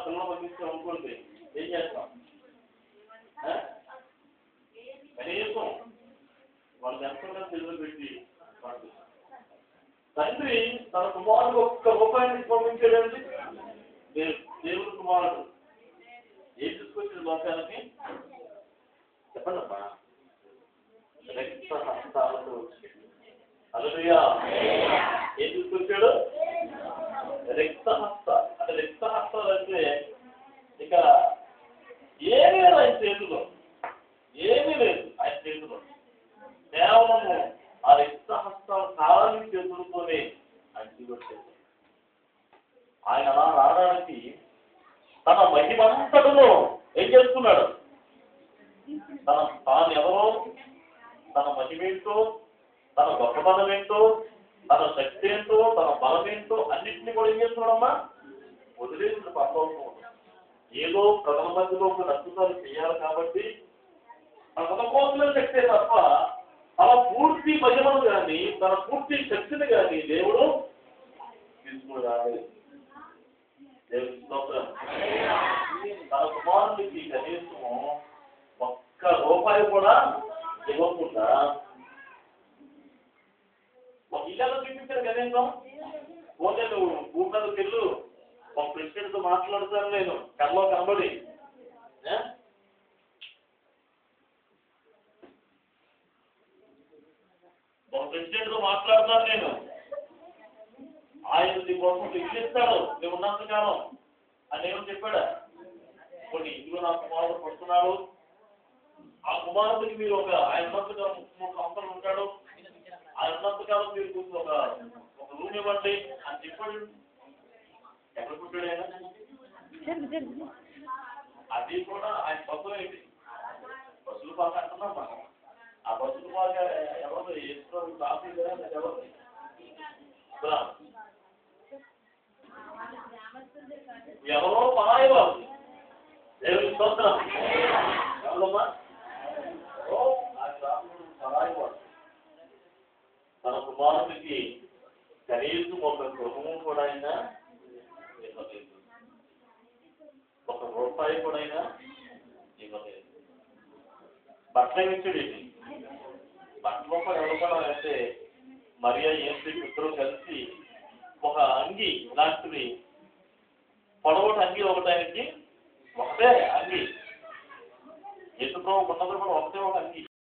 పిల్లలు పంపించాం అనుకోండి, ఏం చేస్తాం? కనీసం వాళ్ళకి ఎంతో తెలుగు పెట్టి పంపిస్తాం. తండ్రి తన కుమారుడు ఒక్క రూపాయిని పంపించాడండి. దేవుడు కుమారుడు ఏం తీసుకొచ్చాడు లోకానికి? చెప్పండి అమ్మా. రక్త హస్తాలతో వచ్చాడు. హల్లెలూయా. ఏం తీసుకొచ్చాడు? రక్త హస్తాలు. అంటే రక్త హస్తాలు అంటే ఇక ఏమీ లేదు ఆయన చేతిలో, ఏమీ లేదు ఆయన చేతిలో. కేవలము ఆ రక్త హస్తాలు కాలాన్ని చేతులతోనే ఆయన తీసుకొచ్చాడు. ఆయన అలా రావడానికి తన మహిమంతటను ఏం చేసుకున్నాడు? తాను ఎవరో, తన మహిమేంటో, తన గొప్పతనం ఏంటో, తన శక్తి ఏంటో, తన బలం ఏంటో అన్నింటినీ కూడా ఏం చేస్తున్నాడమ్మా? వదిలేసిన పర్వతం. ఏదో ప్రజల మధ్యలో కొన్ని అద్భుతాలు చేయాలి కాబట్టి తన కోసమే శక్తే తప్ప తన పూర్తి మహిమను కానీ తన పూర్తి శక్తిని కానీ దేవుడు తీసుకుని రాలేదు. దేవుడి స్తోత్రం. తన కుమారునికి కనీసము ఒక్క రూపాయి కూడా ఇవ్వకుండా ఒక ఇళ్ళలో చూపించారు కనీసం. పోతే నువ్వు భూమి మీదకి వెళ్ళు, ఒక ప్రెసిడెంట్తో మాట్లాడుతాను నేను కళ్ళలో కనబడి, ఒక ప్రెసిడెంట్తో మాట్లాడుతాను నేను, ఆయన నీ కోసం ఇల్లు ఇస్తాడు నువ్వు ఉన్నంత కాలం అని ఏమని చెప్పాడా? కొన్ని ఇందులో నా కుమారుడు పడుతున్నాడు, ఆ కుమారుడికి మీరు ఒక ఆయన ఉన్నంతకాలం 3 సంవత్సరాలు ఉంటాడు, ఆయన ఉన్నంతకాలం మీరు ఒక రూమ్ ఇవ్వండి అని చెప్పాడు. ఎక్కడ పుట్టాడు ఆయన? అది కూడా ఆయన బస్సులో ఏంటి? బస్సులు పాక అంటున్నాం మనం. ఆ బస్సులు పాక ఎవరు వేసుకోవాలి? కాఫీ ఎవరు? ఎవరో పరాయి వాళ్ళు. దేవుడి స్తోత్రం. ఎవరమ్మా? పరాయి వాళ్ళు. తన కుమారుడికి కనీసం ఒక గృహము కూడా అయినా ఇవ్వలేదు, ఒక రూపాయి కూడా అయినా ఇవ్వలేదు. బట్టలు ఇచ్చాడు. ఇది బట్టలు కూడా ఎవరు అంటే మరియా యేసు ఇద్దరు కలిసి ఒక అంగి లాంటిది, పొడవటి అంగి ఒకటి ఆయనకి, ఒకటే అంగి. యేసు ప్రభువు ఉన్నప్పుడు కూడా ఒకటే ఒక అంగి.